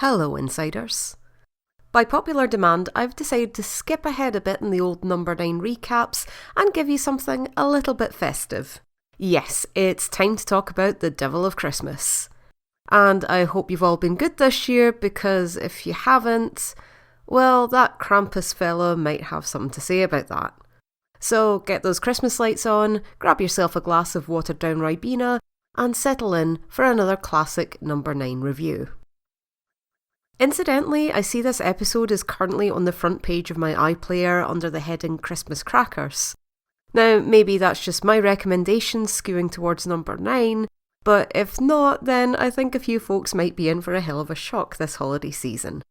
Hello, Insiders. By popular demand, I've decided to skip ahead a bit in the old number 9 recaps and give you something a little bit festive. Yes, it's time to talk about the Devil of Christmas. And I hope you've all been good this year, because if you haven't, well, that Krampus fella might have something to say about that. So get those Christmas lights on, grab yourself a glass of watered down Ribena, and settle in for another classic number 9 review. Incidentally, I see this episode is currently on the front page of my iPlayer under the heading Christmas Crackers. Now, maybe that's just my recommendation skewing towards number 9, but if not, then I think a few folks might be in for a hell of a shock this holiday season.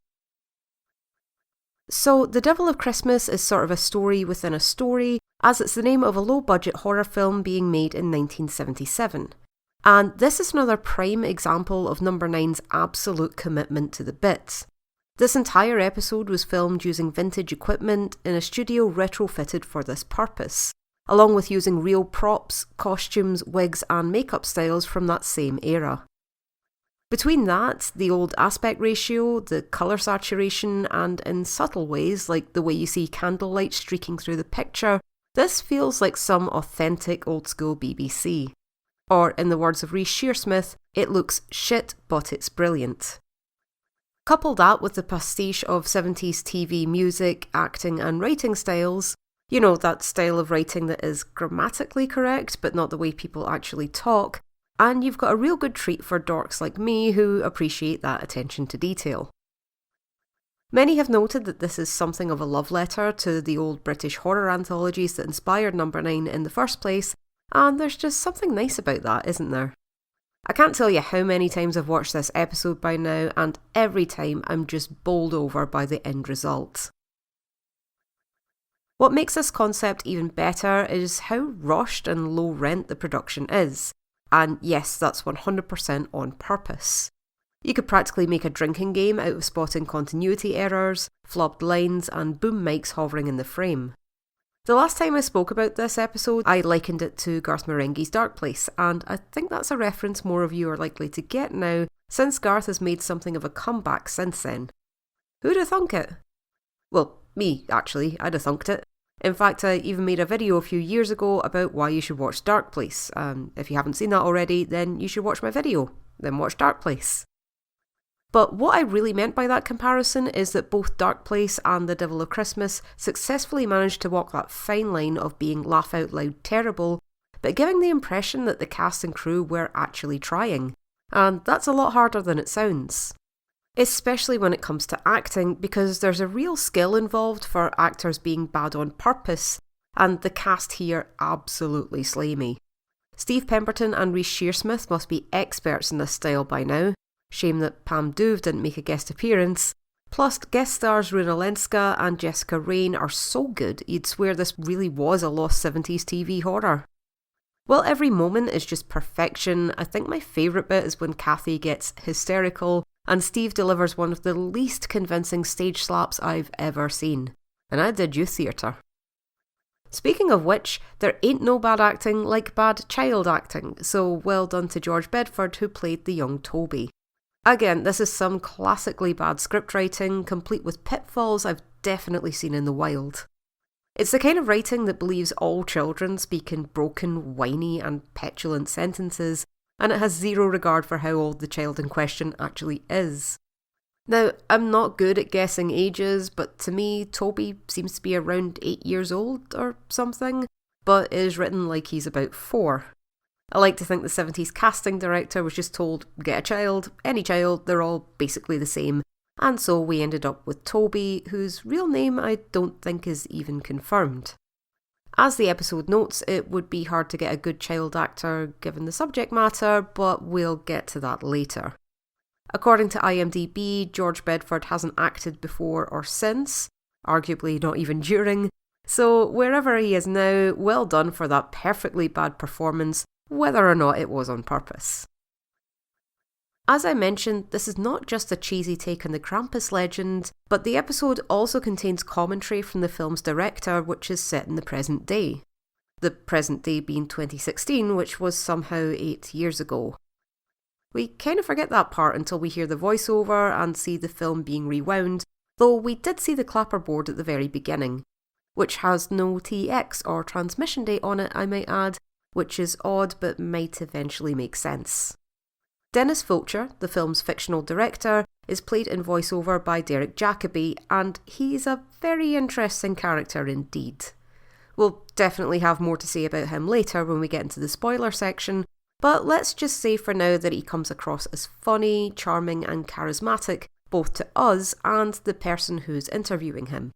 So, The Devil of Christmas is sort of a story within a story, as it's the name of a low-budget horror film being made in 1977. And this is another prime example of number 9's absolute commitment to the bit. This entire episode was filmed using vintage equipment in a studio retrofitted for this purpose, along with using real props, costumes, wigs and makeup styles from that same era. Between that, the old aspect ratio, the colour saturation, and in subtle ways like the way you see candlelight streaking through the picture, this feels like some authentic old school BBC. Or, in the words of Reece Shearsmith, it looks shit, but it's brilliant. Couple that with the pastiche of 70s TV music, acting and writing styles, you know, that style of writing that is grammatically correct, but not the way people actually talk, and you've got a real good treat for dorks like me who appreciate that attention to detail. Many have noted that this is something of a love letter to the old British horror anthologies that inspired number 9 in the first place, and there's just something nice about that, isn't there? I can't tell you how many times I've watched this episode by now, and every time I'm just bowled over by the end result. What makes this concept even better is how rushed and low rent the production is. And yes, that's 100% on purpose. You could practically make a drinking game out of spotting continuity errors, flubbed lines, and boom mics hovering in the frame. The last time I spoke about this episode, I likened it to Garth Marenghi's Dark Place, and I think that's a reference more of you are likely to get now, since Garth has made something of a comeback since then. Who'd have thunk it? Well, me, actually, I'd have thunked it. In fact, I even made a video a few years ago about why you should watch Dark Place. If you haven't seen that already, then you should watch my video, then watch Dark Place. But what I really meant by that comparison is that both Dark Place and The Devil of Christmas successfully managed to walk that fine line of being laugh out loud terrible, but giving the impression that the cast and crew were actually trying. And that's a lot harder than it sounds. Especially when it comes to acting, because there's a real skill involved for actors being bad on purpose, and the cast here absolutely slay me. Steve Pemberton and Reece Shearsmith must be experts in this style by now. Shame that Pam Douve didn't make a guest appearance. Plus, guest stars Runa Lenska and Jessica Raine are so good you'd swear this really was a lost 70s TV horror. While every moment is just perfection, I think my favourite bit is when Kathy gets hysterical and Steve delivers one of the least convincing stage slaps I've ever seen. And I did youth theatre. Speaking of which, there ain't no bad acting like bad child acting, so well done to George Bedford who played the young Toby. Again, this is some classically bad script writing, complete with pitfalls I've definitely seen in the wild. It's the kind of writing that believes all children speak in broken, whiny and petulant sentences, and it has zero regard for how old the child in question actually is. Now, I'm not good at guessing ages, but to me, Toby seems to be around 8 years old or something, but is written like he's about 4. I like to think the 70s casting director was just told, get a child, any child, they're all basically the same, and so we ended up with Toby, whose real name I don't think is even confirmed. As the episode notes, it would be hard to get a good child actor given the subject matter, but we'll get to that later. According to IMDb, George Bedford hasn't acted before or since, arguably not even during, so wherever he is now, well done for that perfectly bad performance, whether or not it was on purpose. As I mentioned, this is not just a cheesy take on the Krampus legend, but the episode also contains commentary from the film's director, which is set in the present day. The present day being 2016, which was somehow 8 years ago. We kind of forget that part until we hear the voiceover and see the film being rewound, though we did see the clapperboard at the very beginning, which has no TX or transmission date on it, I might add, which is odd but might eventually make sense. Dennis Fulcher, the film's fictional director, is played in voiceover by Derek Jacobi, and he's a very interesting character indeed. We'll definitely have more to say about him later when we get into the spoiler section, but let's just say for now that he comes across as funny, charming and charismatic, both to us and the person who's interviewing him.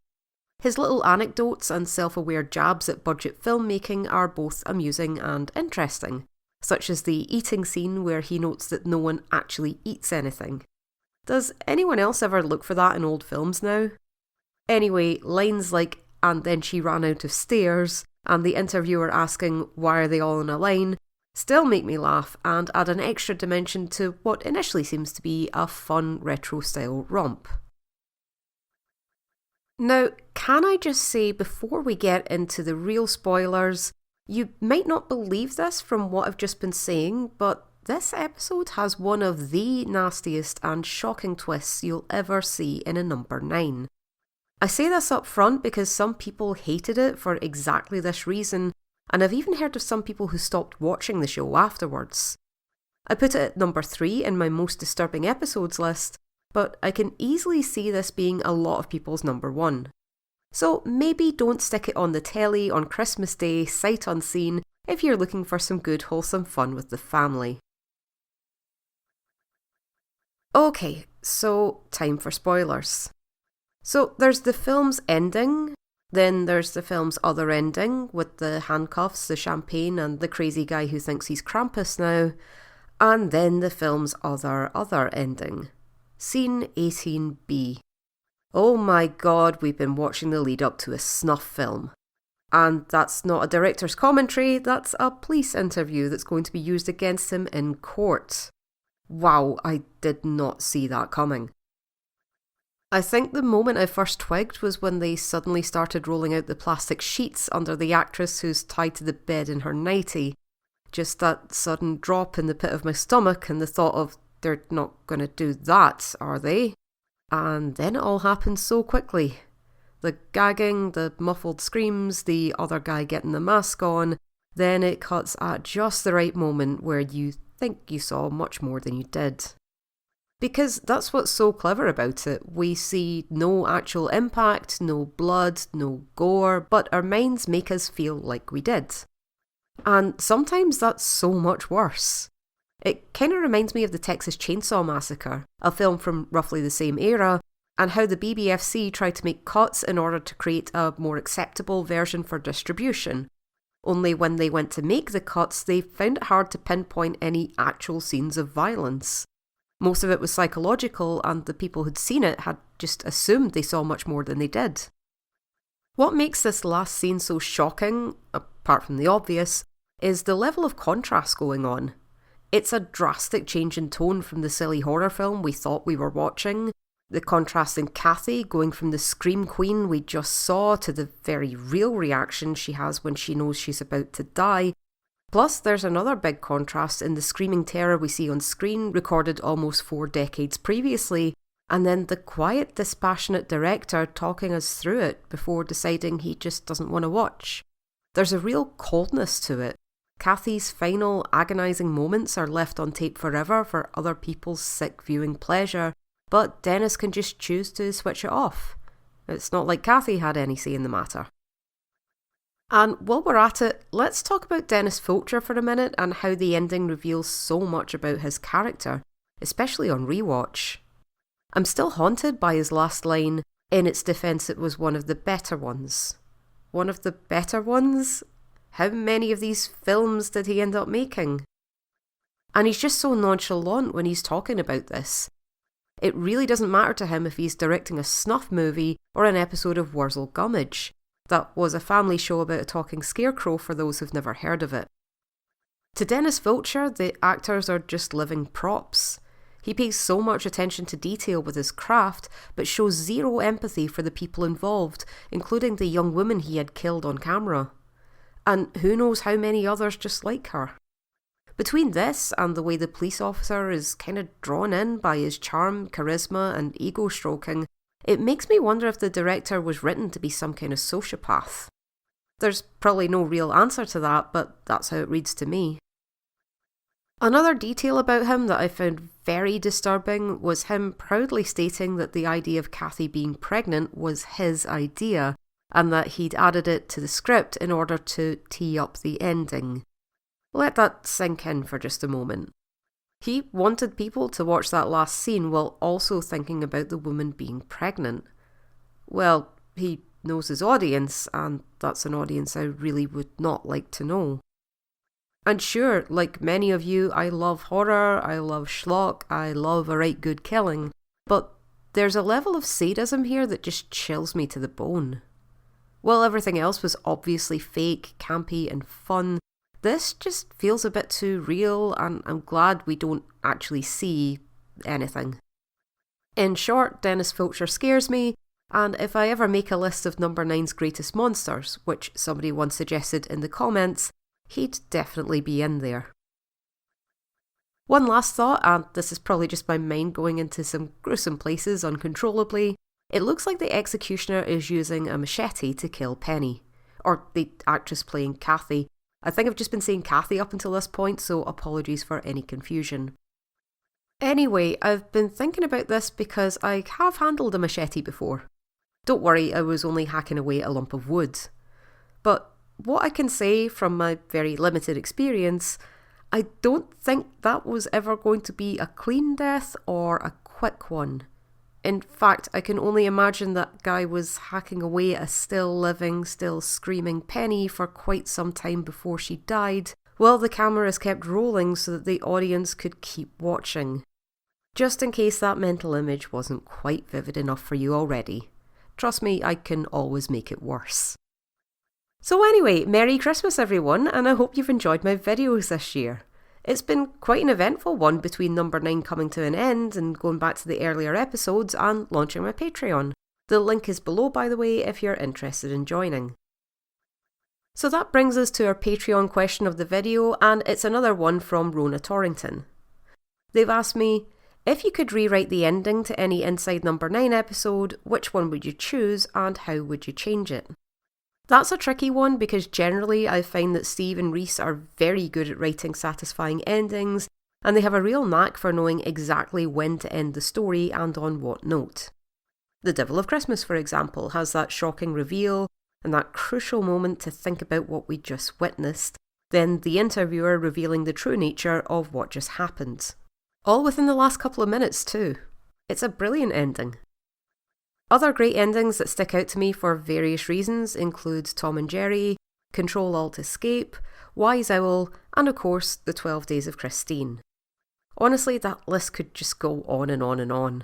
His little anecdotes and self-aware jabs at budget filmmaking are both amusing and interesting, such as the eating scene where he notes that no one actually eats anything. Does anyone else ever look for that in old films now? Anyway, lines like, "and then she ran out of stairs," and the interviewer asking, "why are they all in a line?" still make me laugh and add an extra dimension to what initially seems to be a fun retro-style romp. Now, can I just say before we get into the real spoilers, you might not believe this from what I've just been saying, but this episode has one of the nastiest and shocking twists you'll ever see in a number 9. I say this up front because some people hated it for exactly this reason, and I've even heard of some people who stopped watching the show afterwards. I put it at number 3 in my most disturbing episodes list, but I can easily see this being a lot of people's number 1. So maybe don't stick it on the telly on Christmas Day sight unseen if you're looking for some good wholesome fun with the family. Okay, so time for spoilers. So there's the film's ending, then there's the film's other ending with the handcuffs, the champagne and the crazy guy who thinks he's Krampus now, and then the film's other ending. Scene 18B. Oh my god, we've been watching the lead up to a snuff film. And that's not a director's commentary, that's a police interview that's going to be used against him in court. Wow, I did not see that coming. I think the moment I first twigged was when they suddenly started rolling out the plastic sheets under the actress who's tied to the bed in her nightie. Just that sudden drop in the pit of my stomach and the thought of, they're not going to do that, are they? And then it all happened so quickly. The gagging, the muffled screams, the other guy getting the mask on, then it cuts at just the right moment where you think you saw much more than you did. Because that's what's so clever about it. We see no actual impact, no blood, no gore, but our minds make us feel like we did. And sometimes that's so much worse. It kind of reminds me of the Texas Chainsaw Massacre, a film from roughly the same era, and how the BBFC tried to make cuts in order to create a more acceptable version for distribution. Only when they went to make the cuts, they found it hard to pinpoint any actual scenes of violence. Most of it was psychological, and the people who'd seen it had just assumed they saw much more than they did. What makes this last scene so shocking, apart from the obvious, is the level of contrast going on. It's a drastic change in tone from the silly horror film we thought we were watching, the contrast in Kathy going from the scream queen we just saw to the very real reaction she has when she knows she's about to die. Plus, there's another big contrast in the screaming terror we see on screen, recorded almost 4 decades previously, and then the quiet, dispassionate director talking us through it before deciding he just doesn't want to watch. There's a real coldness to it. Kathy's final, agonising moments are left on tape forever for other people's sick viewing pleasure, but Dennis can just choose to switch it off. It's not like Kathy had any say in the matter. And while we're at it, let's talk about Dennis Fulcher for a minute and how the ending reveals so much about his character, especially on rewatch. I'm still haunted by his last line, "In its defence it was one of the better ones." One of the better ones? How many of these films did he end up making? And he's just so nonchalant when he's talking about this. It really doesn't matter to him if he's directing a snuff movie or an episode of Wurzel Gummidge. That was a family show about a talking scarecrow for those who've never heard of it. To Dennis Fulcher, the actors are just living props. He pays so much attention to detail with his craft, but shows zero empathy for the people involved, including the young woman he had killed on camera. And who knows how many others just like her. Between this and the way the police officer is kind of drawn in by his charm, charisma and ego stroking, it makes me wonder if the director was written to be some kind of sociopath. There's probably no real answer to that, but that's how it reads to me. Another detail about him that I found very disturbing was him proudly stating that the idea of Kathy being pregnant was his idea, and that he'd added it to the script in order to tee up the ending. Let that sink in for just a moment. He wanted people to watch that last scene while also thinking about the woman being pregnant. Well, he knows his audience, and that's an audience I really would not like to know. And sure, like many of you, I love horror, I love schlock, I love a right good killing, but there's a level of sadism here that just chills me to the bone. While everything else was obviously fake, campy and fun, this just feels a bit too real, and I'm glad we don't actually see anything. In short, Dennis Fulcher scares me, and if I ever make a list of number 9's greatest monsters, which somebody once suggested in the comments, he'd definitely be in there. One last thought, and this is probably just my mind going into some gruesome places uncontrollably. It looks like the executioner is using a machete to kill Penny, or the actress playing Kathy. I think I've just been saying Kathy up until this point, so apologies for any confusion. Anyway, I've been thinking about this because I have handled a machete before. Don't worry, I was only hacking away at a lump of wood. But what I can say from my very limited experience, I don't think that was ever going to be a clean death or a quick one. In fact, I can only imagine that guy was hacking away at a still living, still screaming Penny for quite some time before she died, while the cameras kept rolling so that the audience could keep watching. Just in case that mental image wasn't quite vivid enough for you already. Trust me, I can always make it worse. So anyway, Merry Christmas everyone, and I hope you've enjoyed my videos this year. It's been quite an eventful one between number 9 coming to an end and going back to the earlier episodes and launching my Patreon. The link is below, by the way, if you're interested in joining. So that brings us to our Patreon question of the video, and it's another one from Rona Torrington. They've asked me, if you could rewrite the ending to any Inside Number 9 episode, which one would you choose and how would you change it? That's a tricky one because generally I find that Steve and Rhys are very good at writing satisfying endings, and they have a real knack for knowing exactly when to end the story and on what note. The Devil of Christmas, for example, has that shocking reveal and that crucial moment to think about what we just witnessed, then the interviewer revealing the true nature of what just happened. All within the last couple of minutes too. It's a brilliant ending. Other great endings that stick out to me for various reasons include Tom and Jerry, Control-Alt-Escape, Wise Owl, and of course the 12 Days of Christine. Honestly, that list could just go on and on and on.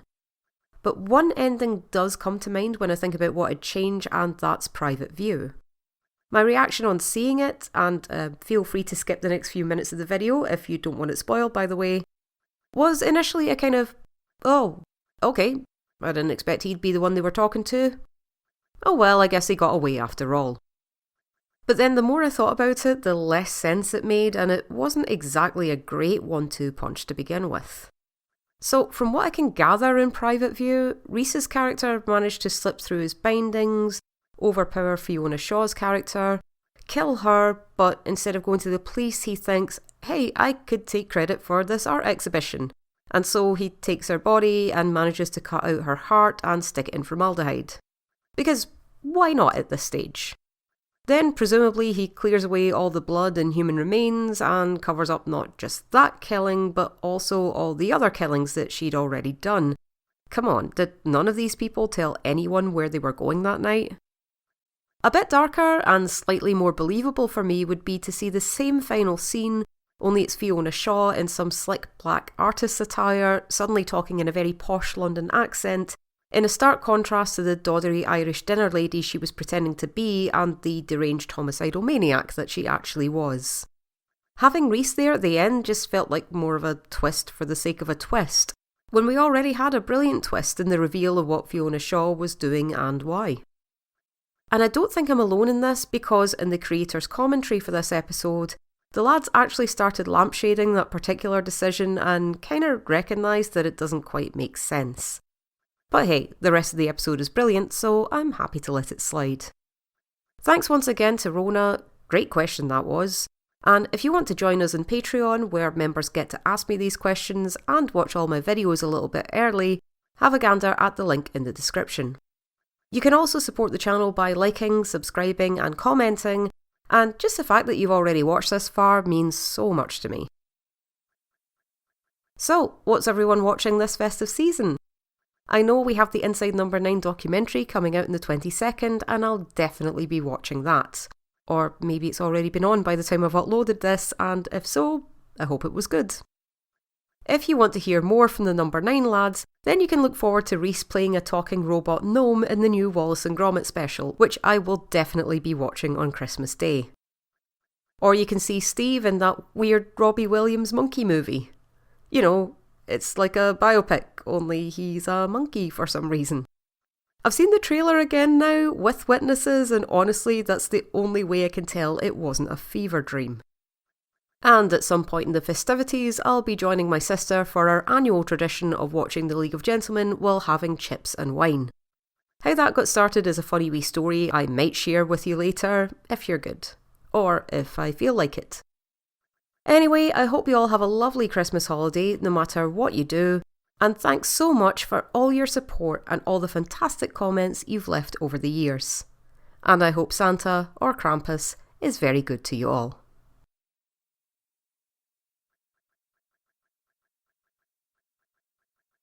But one ending does come to mind when I think about what I'd change, and that's Private View. My reaction on seeing it, and feel free to skip the next few minutes of the video if you don't want it spoiled by the way, was initially a kind of, oh, okay, I didn't expect he'd be the one they were talking to. Oh well, I guess he got away after all. But then the more I thought about it, the less sense it made, and it wasn't exactly a great 1-2 punch to begin with. So from what I can gather in Private View, Rhys's character managed to slip through his bindings, overpower Fiona Shaw's character, kill her, but instead of going to the police he thinks, hey, I could take credit for this art exhibition. And so he takes her body and manages to cut out her heart and stick it in formaldehyde. Because why not at this stage? Then presumably he clears away all the blood and human remains and covers up not just that killing but also all the other killings that she'd already done. Come on, did none of these people tell anyone where they were going that night? A bit darker and slightly more believable for me would be to see the same final scene, only it's Fiona Shaw in some slick black artist's attire, suddenly talking in a very posh London accent, in a stark contrast to the doddery Irish dinner lady she was pretending to be and the deranged homicidal maniac that she actually was. Having Rhys there at the end just felt like more of a twist for the sake of a twist, when we already had a brilliant twist in the reveal of what Fiona Shaw was doing and why. And I don't think I'm alone in this because in the creator's commentary for this episode, The lads actually started lampshading that particular decision and kinda recognised that it doesn't quite make sense. But hey, the rest of the episode is brilliant, so I'm happy to let it slide. Thanks once again to Rona, great question that was. And if you want to join us on Patreon, where members get to ask me these questions and watch all my videos a little bit early, have a gander at the link in the description. You can also support the channel by liking, subscribing and commenting, and just the fact that you've already watched this far means so much to me. So, what's everyone watching this festive season? I know we have the Inside Number 9 documentary coming out on the 22nd, and I'll definitely be watching that. Or maybe it's already been on by the time I've uploaded this, and if so, I hope it was good. If you want to hear more from the Number 9 lads, then you can look forward to Reese playing a talking robot gnome in the new Wallace and Gromit special, which I will definitely be watching on Christmas Day. Or you can see Steve in that weird Robbie Williams monkey movie. You know, it's like a biopic, only he's a monkey for some reason. I've seen the trailer again now, with witnesses, and honestly, that's the only way I can tell it wasn't a fever dream. And at some point in the festivities, I'll be joining my sister for our annual tradition of watching The League of Gentlemen while having chips and wine. How that got started is a funny wee story I might share with you later, if you're good. Or if I feel like it. Anyway, I hope you all have a lovely Christmas holiday, no matter what you do. And thanks so much for all your support and all the fantastic comments you've left over the years. And I hope Santa, or Krampus, is very good to you all.